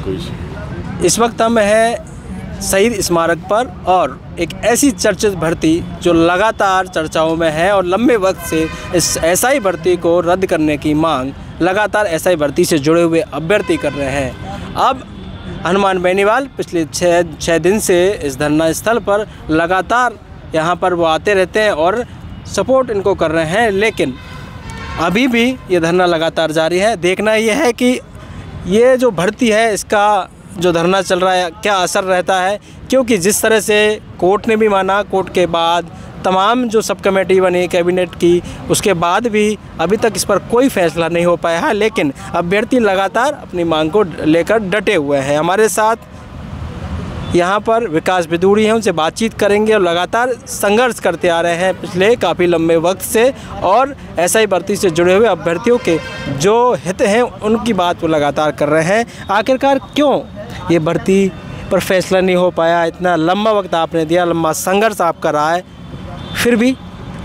इस वक्त हम हैं शहीद स्मारक पर और एक ऐसी चर्चित भर्ती जो लगातार चर्चाओं में है और लंबे वक्त से इस एसआई भर्ती को रद्द करने की मांग लगातार एसआई भर्ती से जुड़े हुए अभ्यर्थी कर रहे हैं। अब हनुमान बेनीवाल पिछले छः दिन से इस धरना स्थल पर लगातार यहाँ पर वो आते रहते हैं और सपोर्ट इनको कर रहे हैं, लेकिन अभी भी ये धरना लगातार जारी है। देखना ये है कि ये जो भर्ती है इसका जो धरना चल रहा है क्या असर रहता है, क्योंकि जिस तरह से कोर्ट ने भी माना, कोर्ट के बाद तमाम जो सब कमेटी बनी कैबिनेट की, उसके बाद भी अभी तक इस पर कोई फैसला नहीं हो पाया है, लेकिन अभ्यर्थी लगातार अपनी मांग को लेकर डटे हुए हैं। हमारे साथ यहाँ पर विकास बिदूड़ी हैं, उनसे बातचीत करेंगे और लगातार संघर्ष करते आ रहे हैं पिछले काफ़ी लंबे वक्त से और एसआई भर्ती से जुड़े हुए अभ्यर्थियों के जो हित हैं उनकी बात वो लगातार कर रहे हैं। आखिरकार क्यों ये भर्ती पर फैसला नहीं हो पाया, इतना लंबा वक्त आपने दिया, लंबा संघर्ष आपका रहा है, फिर भी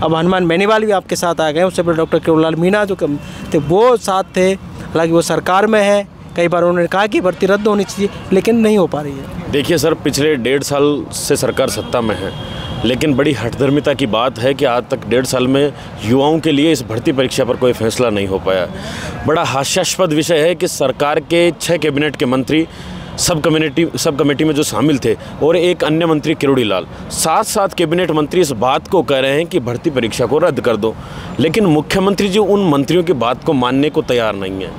अब हनुमान बेनीवाल भी आपके साथ आ गए। उससे पहले डॉक्टर किरोड़ीलाल मीणा जो थे वो साथ थे, हालांकि वो सरकार में है, कई बार उन्होंने कहा कि भर्ती रद्द होनी चाहिए लेकिन नहीं हो पा रही है। देखिए सर, पिछले 1.5 साल से सरकार सत्ता में है, लेकिन बड़ी हठधर्मिता की बात है कि आज तक 1.5 साल में युवाओं के लिए इस भर्ती परीक्षा पर कोई फैसला नहीं हो पाया। बड़ा हास्यास्पद विषय है कि सरकार के 6 कैबिनेट के मंत्री सब कमेटी में जो शामिल थे और एक अन्य मंत्री किरोड़ीलाल, साथ कैबिनेट मंत्री इस बात को कह रहे हैं कि भर्ती परीक्षा को रद्द कर दो, लेकिन मुख्यमंत्री जी उन मंत्रियों की बात को मानने को तैयार नहीं है।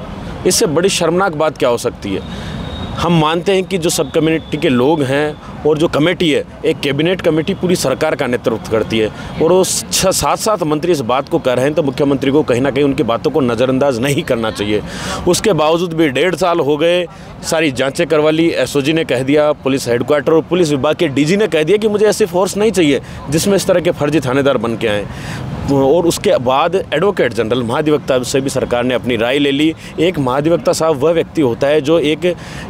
इससे बड़ी शर्मनाक बात क्या हो सकती है। हम मानते हैं कि जो सब कमेटी के लोग हैं और जो कमेटी है, एक कैबिनेट कमेटी पूरी सरकार का नेतृत्व करती है और वो 7 मंत्री इस बात को कह रहे हैं तो मुख्यमंत्री को कहीं ना कहीं उनकी बातों को नज़रअंदाज नहीं करना चाहिए। उसके बावजूद भी 1.5 साल हो गए, सारी जांचें करवा ली, एसओजी ने कह दिया, पुलिस हेडक्वार्टर और पुलिस विभाग के डीजी ने कह दिया कि मुझे ऐसी फोर्स नहीं चाहिए जिसमें इस तरह के फर्जी थानेदार बन के आएँ। और उसके बाद एडवोकेट जनरल महाधिवक्ता से भी सरकार ने अपनी राय ले ली। एक महाधिवक्ता साहब वह व्यक्ति होता है जो एक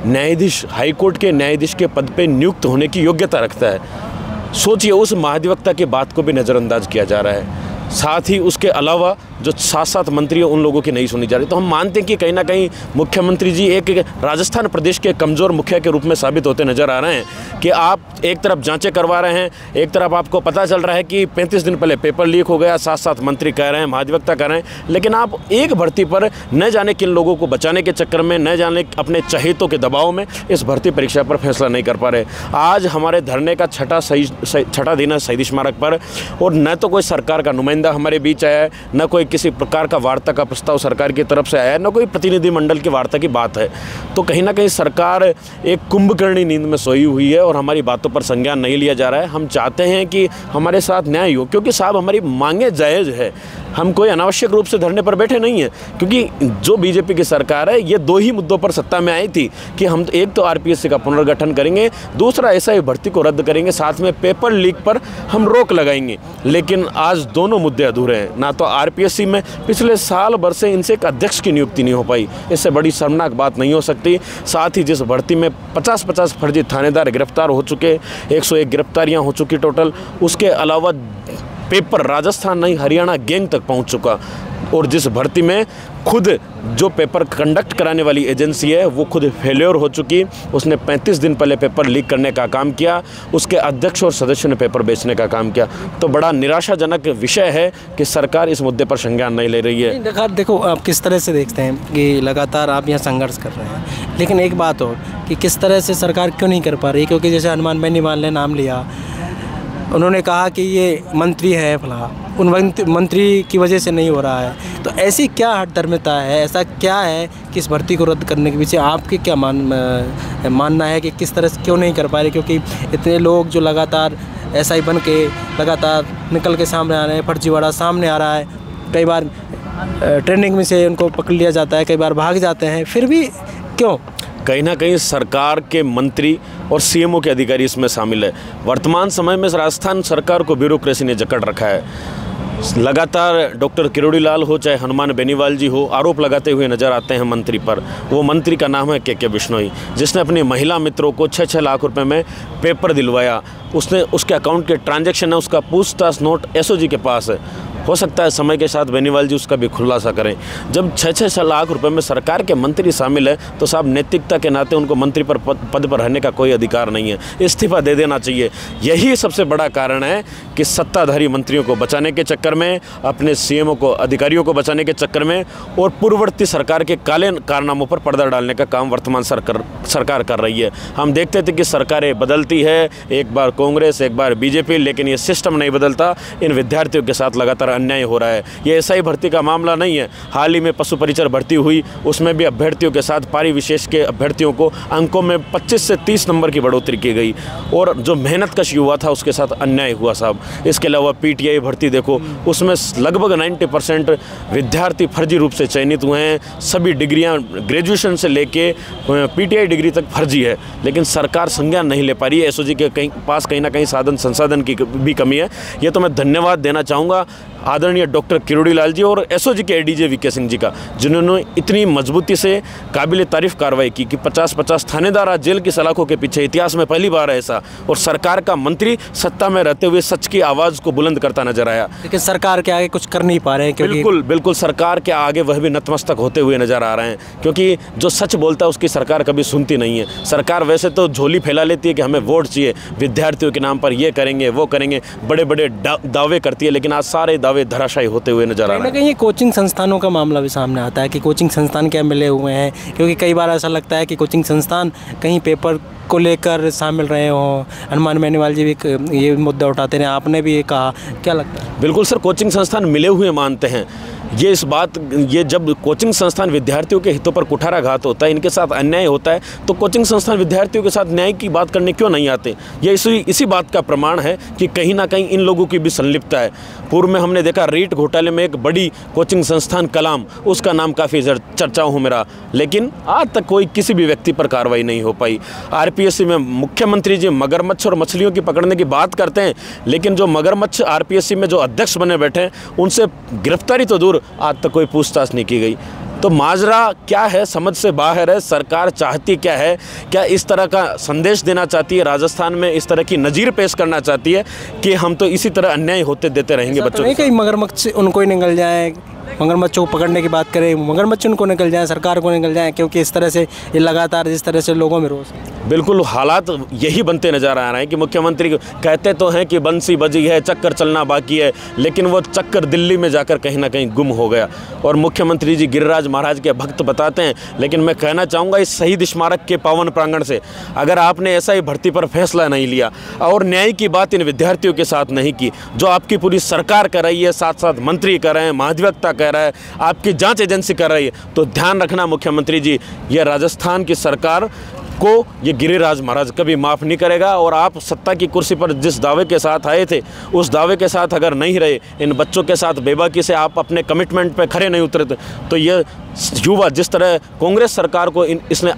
न्यायाधीश, हाईकोर्ट के न्यायाधीश के पद पे नियुक्त होने की योग्यता रखता है। सोचिए, उस महाधिवक्ता की बात को भी नज़रअंदाज किया जा रहा है। साथ ही उसके अलावा जो 7 मंत्री हैं उन लोगों की नहीं सुनी जा रही। तो हम मानते हैं कि कहीं ना कहीं मुख्यमंत्री जी एक राजस्थान प्रदेश के कमज़ोर मुखिया के रूप में साबित होते नज़र आ रहे हैं कि आप एक तरफ जांचें करवा रहे हैं, एक तरफ आपको पता चल रहा है कि 35 दिन पहले पेपर लीक हो गया, 7 मंत्री कह रहे हैं, महाधिवक्ता कह रहे हैं, लेकिन आप एक भर्ती पर न जाने किन लोगों को बचाने के चक्कर में, न जाने अपने चहेतों के दबाव में इस भर्ती परीक्षा पर फैसला नहीं कर पा रहे। आज हमारे धरने का छठा दिन है शहीद स्मारक पर और न तो कोई सरकार का नुमाइंदा हमारे बीच आया है, न कोई किसी प्रकार का वार्ता का प्रस्ताव सरकार की तरफ से आया है, न कोई प्रतिनिधिमंडल की वार्ता की बात है। तो कहीं ना कहीं सरकार एक कुंभकर्णी नींद में सोई हुई है और हमारी बातों पर संज्ञान नहीं लिया जा रहा है। हम चाहते हैं कि हमारे साथ न्याय हो, क्योंकि साहब हमारी मांगे जायज़ है, हम कोई अनावश्यक रूप से धरने पर बैठे नहीं हैं। क्योंकि जो बीजेपी की सरकार है ये 2 ही मुद्दों पर सत्ता में आई थी कि हम एक तो आरपीएससी का पुनर्गठन करेंगे, दूसरा एसआई भर्ती को रद्द करेंगे, साथ में पेपर लीक पर हम रोक लगाएंगे। लेकिन आज दोनों मुद्दे अधूरे हैं। ना तो आरपीएससी में पिछले साल भर से इनसे एक अध्यक्ष की नियुक्ति नहीं हो पाई, इससे बड़ी शर्मनाक बात नहीं हो सकती। साथ ही जिस भर्ती में 50 फर्जी थानेदार गिरफ्तार हो चुके, 101 गिरफ्तारियाँ हो चुकी टोटल, उसके अलावा पेपर राजस्थान नहीं हरियाणा गैंग तक पहुंच चुका। और जिस भर्ती में खुद जो पेपर कंडक्ट कराने वाली एजेंसी है वो खुद फेल्योर हो चुकी, उसने 35 दिन पहले पेपर लीक करने का काम किया, उसके अध्यक्ष और सदस्यों ने पेपर बेचने का काम किया। तो बड़ा निराशाजनक विषय है कि सरकार इस मुद्दे पर संज्ञान नहीं ले रही है। देखो, आप किस तरह से देखते हैं कि लगातार आप यहाँ संघर्ष कर रहे हैं, लेकिन एक बात और कि किस तरह से सरकार क्यों नहीं कर पा रही, क्योंकि जैसे हनुमान बेनीवाल ने नाम लिया, उन्होंने कहा कि ये मंत्री है फला, उन मंत्री की वजह से नहीं हो रहा है। तो ऐसी क्या हठधर्मिता है, ऐसा क्या है कि इस भर्ती को रद्द करने के पीछे आपके क्या मानना है कि किस तरह से क्यों नहीं कर पा रहे? क्योंकि इतने लोग जो लगातार एसआई बन के लगातार निकल के सामने आ रहे हैं, फर्जीवाड़ा सामने आ रहा है, कई बार ट्रेनिंग में से उनको पकड़ लिया जाता है, कई बार भाग जाते हैं, फिर भी क्यों? कहीं ना कहीं सरकार के मंत्री और सीएमओ के अधिकारी इसमें शामिल है। वर्तमान समय में राजस्थान सरकार को ब्यूरोक्रेसी ने जकड़ रखा है। लगातार डॉक्टर किरोड़ीलाल हो चाहे हनुमान बेनीवाल जी हो, आरोप लगाते हुए नजर आते हैं मंत्री पर। वो मंत्री का नाम है के बिश्नोई, जिसने अपनी महिला मित्रों को 6-6 लाख रुपए में पेपर दिलवाया। उसने उसके अकाउंट के ट्रांजैक्शन है, उसका पूछताछ नोट एसओजी के पास है। हो सकता है समय के साथ बेनीवाल जी उसका भी खुलासा करें। जब 6-6 लाख रुपए में सरकार के मंत्री शामिल है तो साहब नैतिकता के नाते उनको मंत्री पर पद पर रहने का कोई अधिकार नहीं है, इस्तीफा दे देना चाहिए। यही सबसे बड़ा कारण है कि सत्ताधारी मंत्रियों को बचाने के चक्कर में, अपने सीएमओ को, अधिकारियों को बचाने के चक्कर में और पूर्ववर्ती सरकार के काले कारनामों पर पर्दा डालने का काम वर्तमान सरकार कर रही है। हम देखते थे कि सरकारें बदलती है, एक बार कांग्रेस एक बार बीजेपी, लेकिन ये सिस्टम नहीं बदलता। इन विद्यार्थियों के साथ लगातार अन्याय हो रहा है। ये एसआई भर्ती का मामला नहीं है, हाल ही में पशु परिचर भर्ती हुई, उसमें भी अभ्यर्थियों के साथ पारी विशेष के अभ्यर्थियों को अंकों में 25 से 30 नंबर की बढ़ोतरी की गई और जो मेहनतकश युवा था उसके साथ अन्याय हुआ साहब। इसके अलावा पीटीआई भर्ती देखो, उसमें लगभग 90% विद्यार्थी फर्जी रूप से चयनित हुए हैं। सभी डिग्रियां ग्रेजुएशन से लेके पीटीआई डिग्री तक फर्जी है, लेकिन सरकार संज्ञान नहीं ले पा रही है। एसओजी के पास कहीं ना कहीं साधन संसाधन की भी कमी है। ये तो मैं धन्यवाद देना चाहूँगा आदरणीय डॉक्टर किरोड़ी लाल जी और एसओजी के एडीजे वीके सिंह जी का, जिन्होंने इतनी मजबूती से काबिल तारीफ कार्रवाई की कि 50-50 थानेदार आज जेल की सलाखों के पीछे। इतिहास में पहली बार है ऐसा, और सरकार का मंत्री सत्ता में रहते हुए सच की आवाज़ को बुलंद करता नजर आया। लेकिन सरकार के आगे कुछ कर नहीं पा रहे हैं, क्योंकि बिल्कुल सरकार के आगे वह भी नतमस्तक होते हुए नजर आ रहे हैं, क्योंकि जो सच बोलता है उसकी सरकार कभी सुनती नहीं है। सरकार वैसे तो झोली फैला लेती है कि हमें वोट चाहिए, विद्यार्थियों के नाम पर ये करेंगे वो करेंगे, बड़े बड़े दावे करती है, लेकिन आज सारे दावे धराशायी होते हुए नजर आ रहे हैं। कहीं कोचिंग संस्थानों का मामला भी सामने आता है कि कोचिंग संस्थान क्या मिले हुए हैं, क्योंकि कई बार ऐसा लगता है कि कोचिंग संस्थान कहीं पेपर को लेकर शामिल रहे हों। हनुमान बेनीवाल जी भी ये मुद्दा उठाते हैं, आपने भी ये कहा, क्या लगता है? बिल्कुल सर, कोचिंग संस्थान मिले हुए मानते हैं। ये जब कोचिंग संस्थान विद्यार्थियों के हितों पर कुठाराघात होता है, इनके साथ अन्याय होता है, तो कोचिंग संस्थान विद्यार्थियों के साथ न्याय की बात करने क्यों नहीं आते? ये इसी बात का प्रमाण है कि कहीं ना कहीं इन लोगों की भी संलिप्तता है। पूर्व में हमने देखा रीट घोटाले में एक बड़ी कोचिंग संस्थान कलाम, उसका नाम काफ़ी चर्चाओं में रहा, लेकिन आज तक कोई किसी भी व्यक्ति पर कार्रवाई नहीं हो पाई। आरपीएससी में मुख्यमंत्री जी मगरमच्छ और मछलियों की पकड़ने की बात करते हैं, लेकिन जो मगरमच्छ आरपीएससी में जो अध्यक्ष बने बैठे हैं उनसे गिरफ्तारी तो दूर, आज तक कोई पूछताछ नहीं की गई। तो माजरा क्या है, समझ से बाहर है। सरकार चाहती क्या है? क्या इस तरह का संदेश देना चाहती है, राजस्थान में इस तरह की नज़ीर पेश करना चाहती है कि हम तो इसी तरह अन्याय होते देते रहेंगे बच्चों के? मगरमच्छ उनको ही निकल जाए, मगरमच्छों को पकड़ने की बात करें, मगरमच्छ उनको निकल जाए, सरकार को निकल जाए, क्योंकि इस तरह से ये लगातार जिस तरह से लोगों में रोष है। बिल्कुल हालात यही बनते नजर आ रहे हैं कि मुख्यमंत्री कहते तो हैं कि बंसी बजी है, चक्कर चलना बाकी है, लेकिन वो चक्कर दिल्ली में जाकर कहीं ना कहीं गुम हो गया। और मुख्यमंत्री जी गिरिराज महाराज के भक्त बताते हैं, लेकिन मैं कहना चाहूँगा इस शहीद स्मारक के पावन प्रांगण से अगर आपने ऐसा ही भर्ती पर फैसला नहीं लिया और न्याय की बात इन विद्यार्थियों के साथ नहीं की, जो आपकी पूरी सरकार कर रही है, साथ साथ मंत्री कर रहे हैं, महाधिवक्ता कह रहा है, आपकी जांच एजेंसी कर रही है, तो ध्यान रखना मुख्यमंत्री जी, ये राजस्थान की सरकार को ये गिरिराज महाराज कभी माफ़ नहीं करेगा। और आप सत्ता की कुर्सी पर जिस दावे के साथ आए थे, उस दावे के साथ अगर नहीं रहे, इन बच्चों के साथ बेबाकी से आप अपने कमिटमेंट पे खरे नहीं उतरे तो ये युवा जिस तरह कांग्रेस सरकार को इसने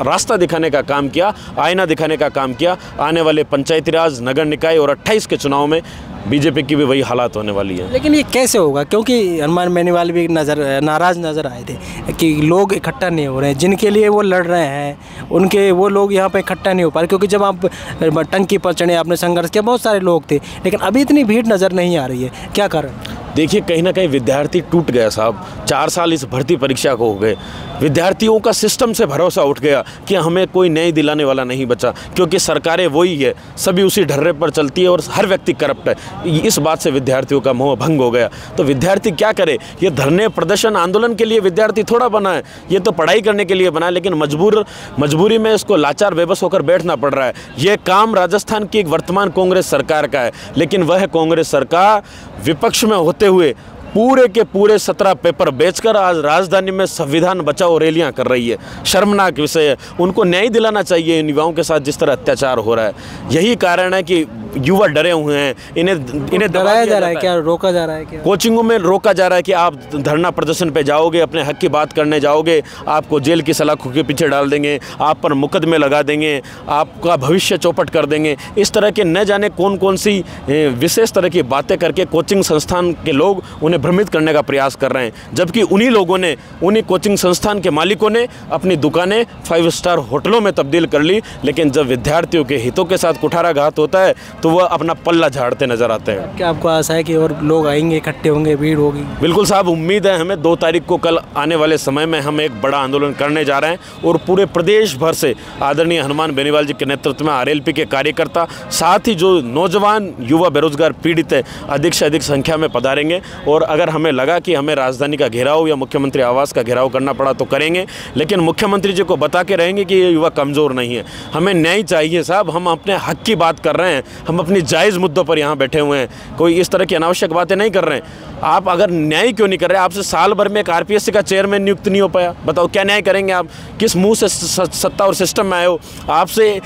रास्ता दिखाने का काम किया, आईना दिखाने का काम किया, आने वाले पंचायती राज, नगर निकाय और 28 के चुनाव में बीजेपी की भी वही हालात होने वाली है। लेकिन ये कैसे होगा? क्योंकि हनुमान बेनीवाल भी नाराज़ नज़र आए थे कि लोग इकट्ठा नहीं हो रहे हैं, जिनके लिए वो लड़ रहे हैं उनके वो लोग यहाँ पे इकट्ठा नहीं हो पा रहे, क्योंकि जब आप टंकी पर चढ़े, आपने संघर्ष किया, बहुत सारे लोग थे, लेकिन अभी इतनी भीड़ नज़र नहीं आ रही है, क्या कारण? देखिए, कहीं ना कहीं विद्यार्थी टूट गया साहब। 4 साल इस भर्ती परीक्षा को हो गए, विद्यार्थियों का सिस्टम से भरोसा उठ गया कि हमें कोई न्याय दिलाने वाला नहीं बचा, क्योंकि सरकारें वही है, सभी उसी ढर्रे पर चलती है और हर व्यक्ति करप्ट है। इस बात से विद्यार्थियों का मोह भंग हो गया। तो विद्यार्थी क्या करे? ये धरने, प्रदर्शन, आंदोलन के लिए विद्यार्थी थोड़ा बना है, ये तो पढ़ाई करने के लिए बना है, लेकिन मजबूरी में इसको लाचार बेबस होकर बैठना पड़ रहा है। ये काम राजस्थान की एक वर्तमान कांग्रेस सरकार का है, लेकिन वह कांग्रेस सरकार विपक्ष में होते हुए पूरे के पूरे 17 पेपर बेचकर आज राजधानी में संविधान बचाओ रैलियां कर रही है। शर्मनाक विषय है। उनको न्याय दिलाना चाहिए इन युवाओं के साथ जिस तरह अत्याचार हो रहा है। यही कारण है कि युवा डरे हुए हैं, इन्हें डराया जा रहा है, क्या रोका जा रहा है? क्या कोचिंगों में रोका जा रहा है कि आप धरना प्रदर्शन पे जाओगे, अपने हक की बात करने जाओगे, आपको जेल की सलाखों के पीछे डाल देंगे, आप पर मुकदमे लगा देंगे, आपका भविष्य चौपट कर देंगे। इस तरह के न जाने कौन कौन सी विशेष तरह की बातें करके कोचिंग संस्थान के लोग उन्हें भ्रमित करने का प्रयास कर रहे हैं, जबकि उन्हीं लोगों ने, उन्हीं कोचिंग संस्थान के मालिकों ने अपनी दुकानें 5 स्टार होटलों में तब्दील कर ली। लेकिन जब विद्यार्थियों के हितों के साथ कुठाराघात होता है तो वह अपना पल्ला झाड़ते नजर आते हैं। क्या आपको आशा है कि और लोग आएंगे, इकट्ठे होंगे, भीड़ होगी? बिल्कुल साहब, उम्मीद है हमें 2 तारीख को, कल आने वाले समय में हम एक बड़ा आंदोलन करने जा रहे हैं और पूरे प्रदेश भर से आदरणीय हनुमान बेनीवाल जी के नेतृत्व में आरएलपी के कार्यकर्ता, साथ ही जो नौजवान युवा बेरोजगार पीड़ित है, अधिक से अधिक संख्या में पधारेंगे। और अगर हमें लगा कि हमें राजधानी का घेराव या मुख्यमंत्री आवास का घेराव करना पड़ा तो करेंगे, लेकिन मुख्यमंत्री जी को बता के रहेंगे कि ये युवा कमज़ोर नहीं है। हमें न्याय चाहिए साहब, हम अपने हक की बात कर रहे हैं, हम अपनी जायज़ मुद्दों पर यहाँ बैठे हुए हैं, कोई इस तरह की अनावश्यक बातें नहीं कर रहे हैं। आप अगर न्याय क्यों नहीं कर रहे? आपसे साल भर में एक आरपीएससी का चेयरमैन नियुक्त नहीं हो पाया, बताओ क्या न्याय करेंगे आप? किस मुंह से सत्ता और सिस्टम में आए हो? आपसे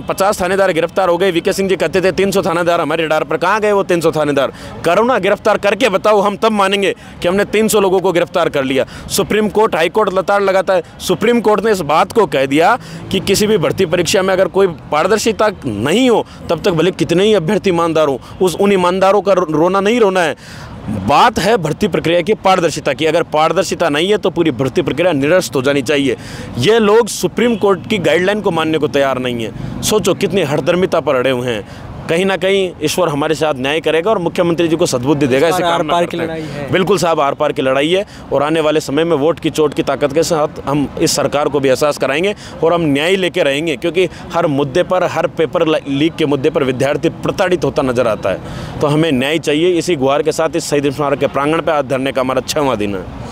50 थानेदार गिरफ्तार हो गए। वीके सिंह जी कहते थे 300 थानेदार हमारे रडार पर, कहाँ गए वो 300 थानेदार? करुणा गिरफ्तार करके बताओ, हम तब मानेंगे कि हमने 300 लोगों को गिरफ्तार कर लिया। सुप्रीम कोर्ट, हाई कोर्ट लताड़ लगाता है। सुप्रीम कोर्ट ने इस बात को कह दिया कि किसी भी भर्ती परीक्षा में अगर कोई पारदर्शिता नहीं हो, तब तक भले कितने ही अभ्यर्थी ईमानदार हो, उन ईमानदारों का रोना नहीं रोना है। बात है भर्ती प्रक्रिया की पारदर्शिता की। अगर पारदर्शिता नहीं है तो पूरी भर्ती प्रक्रिया निरस्त हो जानी चाहिए। ये लोग सुप्रीम कोर्ट की गाइडलाइन को मानने को तैयार नहीं है। सोचो कितनी हठधर्मिता पर अड़े हुए हैं। कहीं ना कहीं ईश्वर हमारे साथ न्याय करेगा और मुख्यमंत्री जी को सद्बुद्धि देगा। इसे आर पार की लड़ाई है। बिल्कुल साहब, आर पार की लड़ाई है और आने वाले समय में वोट की चोट की ताकत के साथ हम इस सरकार को भी एहसास कराएंगे और हम न्याय लेके रहेंगे, क्योंकि हर मुद्दे पर, हर पेपर लीक के मुद्दे पर विद्यार्थी प्रताड़ित होता नजर आता है। तो हमें न्याय चाहिए। इसी गुहार के साथ इस शहीद स्मारक के प्रांगण पर आज धरने का हमारा 6वां दिन है।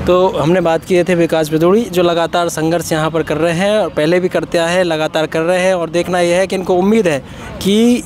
तो हमने बात किए थे विकास भदौड़ी, जो लगातार संघर्ष यहाँ पर कर रहे हैं और पहले भी करते आए हैं, लगातार कर रहे हैं। और देखना यह है कि इनको उम्मीद है कि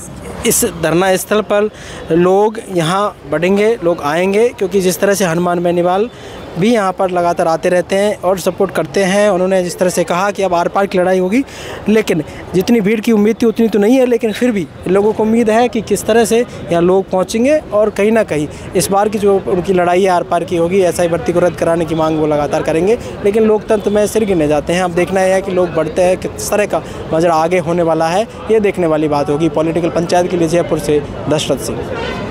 इस धरना स्थल पर लोग यहाँ बढ़ेंगे, लोग आएंगे, क्योंकि जिस तरह से हनुमान बेनीवाल भी यहाँ पर लगातार आते रहते हैं और सपोर्ट करते हैं। उन्होंने जिस तरह से कहा कि अब आर पार की लड़ाई होगी, लेकिन जितनी भीड़ की उम्मीद थी उतनी तो नहीं है, लेकिन फिर भी लोगों को उम्मीद है कि किस तरह से यहाँ लोग पहुँचेंगे और कहीं ना कहीं इस बार की जो उनकी लड़ाई है आर पार की होगी। एसआई भर्ती को रद्द कराने की मांग वो लगातार करेंगे, लेकिन लोकतंत्र में सिर गिने जाते हैं। अब देखना यह है कि लोग बढ़ते हैं, किस तरह का मजरा आगे होने वाला है, ये देखने वाली बात होगी। पॉलिटिकल पंचायत के लिए जयपुर से दशरथ सिंह।